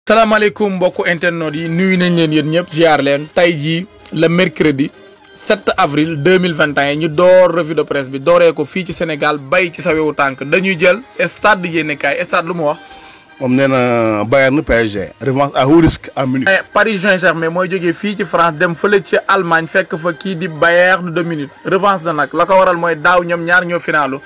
salaamaaleykum mbokku internet yi nuyu nañ leen yéen ñëpp ziar leen tey jii le mercredi 7 avril 2021 ñu door revue de presse bi dooree ko fii ci Sénégal bay ci sa wewu tànk dañuy jël stade yéenekaay stade lu mu wax. moom nee na Bayern PSG revanche à haut risque à Munich. Paris Saint-Germain mooy jógee fii ci France dem fële ci Allemagne fekk fa kii di Bayern de Munich revanche na nag la ko waral mooy daaw ñoom ñaar ñoo finalu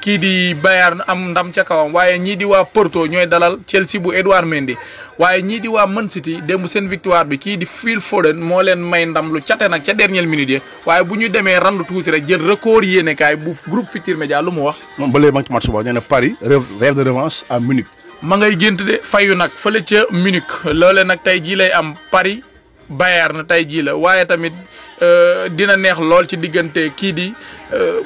kii di Bayern am ndam ca kawam waaye ñii di waa Porto ñooy dalal Chelsea bu Edouard Mendy waaye ñii di waa Man City démb seen victoire bi kii di Phil Foden moo leen may ndam lu cate nag ca dernière minute yi waaye bu ñu demee randu tuuti rek jël record yéenekaay bu groupe Futurs Médias lu mu wax. moom ba léegi ma ngi ci match boobu nee na Paris rêve de revanche à Munich. ma ngay gént de fayu nag fële ca Munich loole nag tey jii lay am Paris Bayern tey jii la waaye tamit dina neex lool ci diggante kii di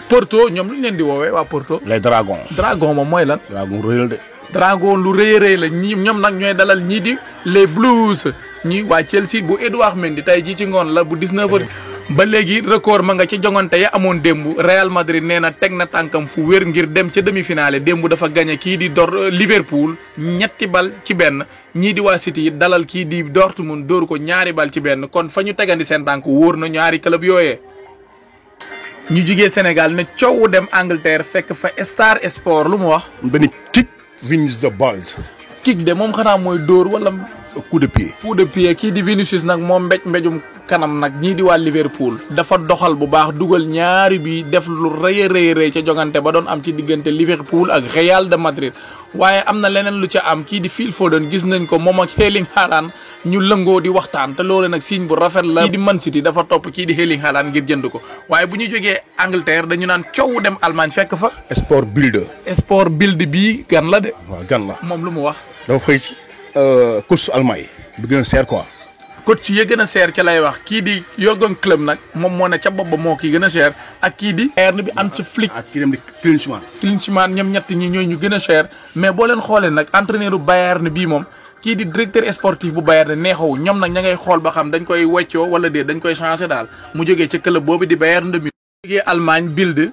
Porto ñoom lu ñu leen di woowee waa Porto. les dragons. dragon moom mooy lan. dragon réel de. dragon lu rëy a rëy la ñii ñoom nag ñooy dalal ñii di les Blues ñi waa Chelsea bu Edouard Mendy tey jii ci ngoon la bu 19h. ba léegi record ma nga ci jongante ya amoon démb Real Madrid nee na teg na tànkam fu wér ngir dem ca demi-finale démb dafa gagné kii di Liverpool 2-1 ñii di waa City dalal kii di Dortmund dóoru ko 2-1 kon fa ñu tegandi seen tànk wóor na ñaari club yooyee. ñu jugee Sénégal ne coow dem Angleterre fekk fa Star Sport lu mu wax. benn kick Vinicius the balls. kick de moom xanaa mooy dóor wala. coup de pied. coup de pied kii di Vinicius nag moom mbéjum kanam nag ñii di waa Liverpool dafa doxal bu baax dugal ñaari bi def lu rëy a rëy ca jongante ba doon am ci diggante Liverpool ak Real de Madrid waaye am na leneen lu ca am kii di Phil Foden gis nañ ko moom ak Erling Haaland ñu lëngoo di waxtaan te loolu nag signe bu rafet la. kii di Man City dafa topp kii di Erling Haaland ngir jënd ko waaye bu ñu jógee Angleterre dañu naan coow dem Allemagne fekk fa. Sport Bild. Sport Bild bii gan la de. waaw gan la moom lu mu wax. dafa xëy ci course allemand yi bi gën a seer quoi. coach yi gën a seer ca lay wax kii di Jürgen Klopp nag moom moo ne ca bopp ba moo kii gën a seer ak kii di Bayern bi am ci Flick ak kii dem di Klinsmann ñoom ñett ñi ñooy ñu gën a seer mais boo leen xoolee nag entraîneur Bayern bii moom kii di directeur sportif bu Bayern neexawu ñoom nag ña ngay xool ba xam dañ koy weccoo wala déet dañ koy changé daal mu jógee ca club boobu di Bayern de Munich. jógee Allemagne Bild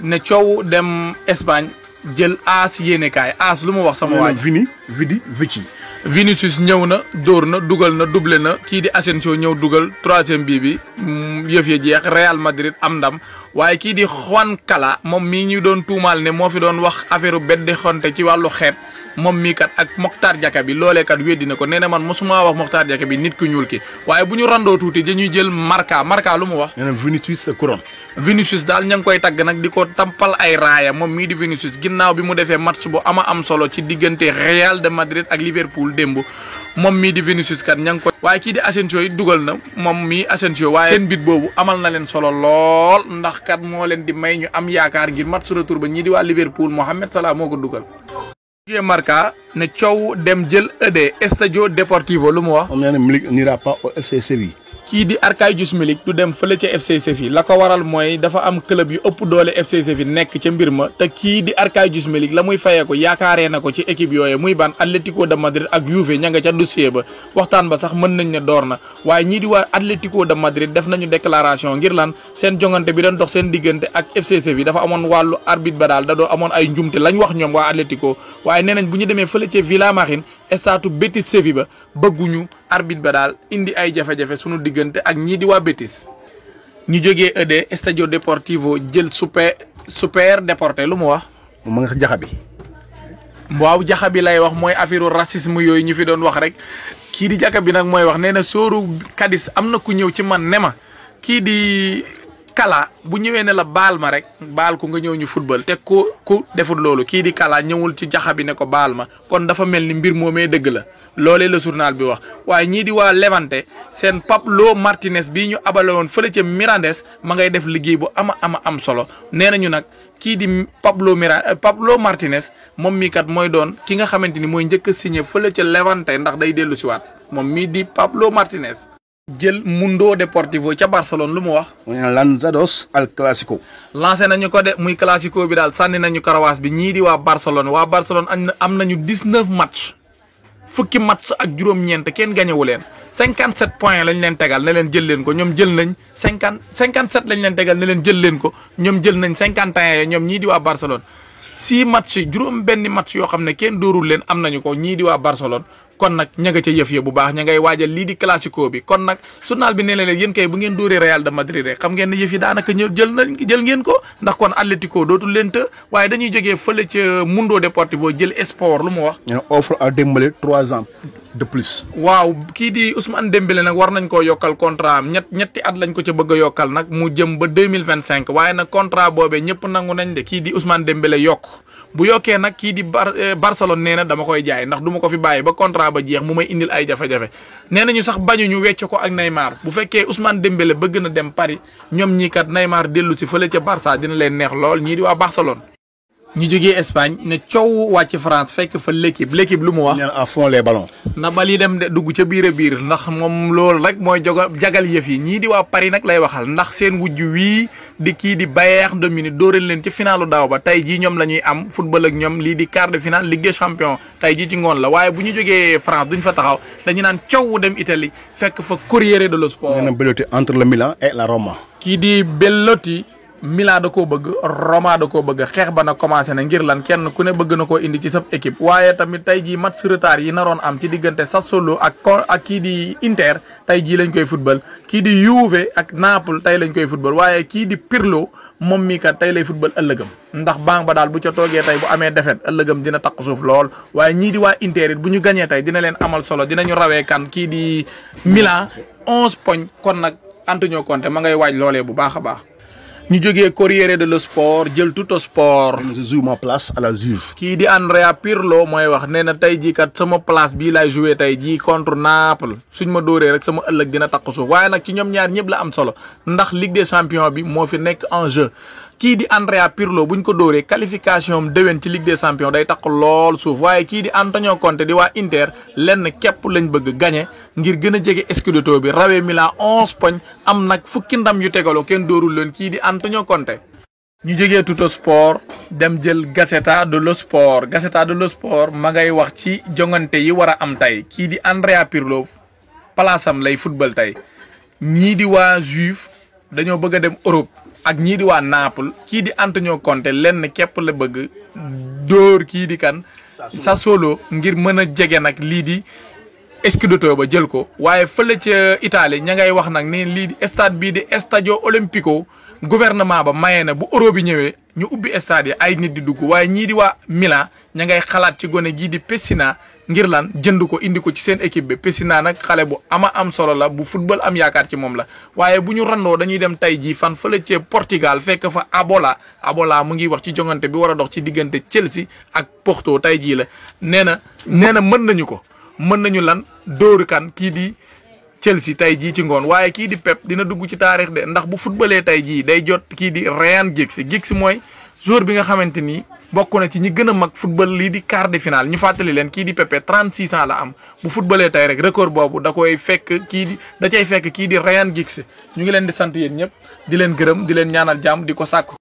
ne coow dem Espagne jël AS yéenekaay AS lu mu wax sama waay. Vici. Vinicius ñëw na dóor na dugal na doublé na kii di Asensio ñëw dugal 3e bii bi yëf ya jeex Real Madrid am ndam waaye kii di Juan Cala moom mii ñu doon tuumaal ne moo fi doon wax affaire beddi xonte ci wàllu xeet moom mii kat ak Mokhtar Diakhaby loolee kat weddi na ko nee na man mosuma wax Mokhtar Diakhaby nit ku ñuul ki waaye bu ñu randoo tuuti dañuy jël Marca lu mu wax. nee na Vinicius sa couronne. Vinicius daal ña ngi koy tagg nag di ko tampal ay raaya moom mii di Vinicius ginnaaw bi mu defee match bu am solo ci diggante Real de Madrid ak Liverpool démb moom mii di Vinicius kat ña ngi ko waaye kii di Asensio yi dugal na moom mii Asensio waaye seen bit boobu amal na leen solo lool ndax kat moo leen di may ñu am yaakaar ngir match retour ba ñii di waa Liverpool Mohamed Salah moo ko dugal. jugee Marca ne coow dem jël ED Estadio Deportivo lu mu wax. moom nee na Milik n'ira pas au FC Séville. kii di Arkadiusz Milik du dem fële ca FC Séville la ko waral mooy dafa am club yu ëpp doole FC Séville nekk ca mbir ma te kii di Arkadiusz Milik la muy fayee ko yaakaaree na ko ci équipe yooyu muy ban Atlético de Madrid ak Juve ña nga ca dossier ba waxtaan ba sax mën nañ ne door na waaye ñii di waa Atlético de Madrid def nañu déclaration ngir lan seen jongante bi doon dox seen diggante ak FC Séville dafa amoon wàllu arbitre ba daal da doo amoon ay njumte lañ wax ñoom waa Atlético waaye nee nañ bu ñu demee fële ca Villamarín stade Betis Séville ba bëgguñu arbitre ba daal indi ay jafe-jafe sunu diggante ak ñii di waa Betis. ñu jógee ED Estadio Deportivo jël super déporté lu mu wax. moom ma nga Diakhaby. waaw Diakhaby lay wax mooy affaire racisme yooyu ñu fi doon wax rek kii di Diakhaby nag mooy wax nee na sóoru Cadiz am na ku ñëw ci man ne ma kii di Kala bu ñëwee ne la baal ma rek baal ko nga ñëw ñu football te ku deful loolu kii di Kala ñëwul ci Diakhaby ne ko baal ma kon dafa mel ni mbir moomee dëgg la loolee la journal bi wax waaye ñii di waa Levante seen Pablo Martinez bii ñu abale woon fële ca Mirandés ma ngay def liggéey bu am solo nee nañu nag kii di Pablo Martinez moom mii kat mooy doon ki nga xamante ni mooy njëkk a signé fële ca Levante ndax day dellu si waat moom mii di Pablo Martinez. jël Mundo Deportivo ca Barcelone lu mu wax. mu ne lanzados al Clásico. lancé nañu ko de muy Clásico bi daal sànni nañu karawaas bi ñii di waa Barcelone am nañu 19 match fukki match ak juróom-ñeent kenn gañewu leen 57 points lañ leen tegal ne leen jël leen ko ñoom jël nañ 57 lañ leen tegal ne leen jël leen ko ñoom jël nañ 51 ñoom ñii di waa Barcelone. 6 match juróom benn match yoo xam ne kenn dóorul leen am nañu ko ñii di waa Barcelone kon nag ña nga ca yëf ya bu baax ña ngay waajal lii di classico bi kon nag journal bi nee na leen yéen kay bu ngeen dóoree Real de Madrid rek xam ngeen ne yëf yi daanaka jël ngeen ko ndax kon Atlético dootul leen të waaye dañuy jógee fële ca Mundo Deportivo jël Sport lu mu wax. ñu offre à Dembélé 3 ans de plus. waaw kii di Ousmane Dembélé nag war nañ koo yokkal contrat am ñetti at lañ ko ca bëgg a yokkal nag mu jëm ba 2025 waaye nag contrat boobee ñëpp nangu nañ de kii di Ousmane Dembélé yokk bu yokkee nag kii di Barcelone nee na dama koy jaay ndax du ma ko fi bàyyi ba contrat ba jeex mu may indil ay jafe-jafe nee nañu sax bañu ñu wecc ko ak Neymar bu fekkee Ousmane Dembélé bëgg na dem Paris ñoom ñii kat Neymar dellu si fële ca Barça dina leen neex lool ñii di waa Barcelone. ñu jógee Espagne ne coow wàcc France fekk fa l'équipe lu mu wax. ñaan à fond les ballons. na bal yi dem de dugg ca biir a biir ndax moom loolu rek mooy jagal yëf yi ñii di waa Paris nag lay waxal ndax seen wujj wii di kii di Bayern de Munich dóoral leen ci finalu daaw ba tey jii ñoom la ñuy am football ak ñoom lii di quart de finale Ligue des champions tey jii ci ngoon la waaye bu ñu jógee France duñ fa taxaw dañu naan coow dem Italie fekk fa Corriere dello Sport. nee na Belotti entre le Milan et la Roma. kii di Belotti. Milan da koo bëgg Roma da koo bëgg xeex ba na commencé na ngir lan kenn ku ne bëgg na koo indi ci sab équipe waaye tamit tey jii match retard yi naroon am ci diggante Sassuolo ak kii di Inter tey jii lañ koy football kii di Juve ak Naples tey lañ koy football waaye kii di Pirlo moom mii kat tey lay football ëllëgam ndax banque ba daal bu ca toogee tey bu amee défaite ëllëgam dina takk suuf lool waaye ñii di waa Inter it bu ñu gañee tey dina leen amal solo dinañu rawee kan kii di Milan 11 points kon nag Antonio Conte ma ngay waaj loolee bu baax a baax. ñu jógee Corriere dello Sport jël Tutto Sport. je joue ma place à la Juve. kii di Andrea Pirlo mooy wax nee na tey jii kat sama place bii laay joué tey jii contre Naples suñ ma dóoree rek sama ëllëg dina takk suuf waaye nag ci ñoom ñaar ñëpp la am solo ndax Ligue des champions bi moo fi nekk en jeu. kii di Andrea Pirlo buñ ko dóoree qualification am déwén ci Ligue des champions day takk lool suuf waaye kii di Antonio Conte di waa Inter lenn képp lañ bëgg gagné ngir gën a jege scudetto bi rawee Milan 11 poñ am nag fukki ndam yu tegaloo kenn dóorul leen kii di Antonio Conte. ñu jógee Tutto Sport dem jël Gazzetta dello Sport ma ngay wax ci jongante yi war a am tey kii di Andrea Pirlo palaasam lay football tey ñii di waa Juve dañoo bëgg a dem Europe. ak ñii di waa Naples kii di Antonio Conte lenn képp la bëgg dóor kii di kan Sassuolo ngir mën a jege nag lii di scudetto ba jël ko waaye fële ca Italie ña ngay wax nag ni lii di stade bii di Stadio Olimpico gouvernement ba maye na bu euro bi ñëwee ñu ubbi stade yi ay nit di dugg waaye ñii di waa Milan ña ngay xalaat ci gone gii di Pessina ngir lan jënd ko indi ko ci seen équipe bi Pessina nag xale bu am solo la bu football am yaakaar ci moom la waaye bu ñu randoo dañuy dem tey jii fan fële ca Portugal fekk fa Abola mu ngi wax ci jongante bi war a dox ci diggante Chelsea ak Porto tey jii la nee na mën nañu ko mën nañu lan dóoru kan kii di Chelsea tey jii ci ngoon waaye kii di Pep dina dugg ci taarix de ndax bu footballee tey jii day jot kii di Ryan Giggs mooy joueur bi nga xamante ni bokk na ci ñi gën a mag football lii di quart de finale ñu fàttali leen kii di Pepe 36 ans la am bu footballee tey rek record boobu da cay fekk kii di Ryan Giggs ñu ngi leen di sant yéen ñëpp di leen gërëm di leen ñaanal jàmm di ko sàkku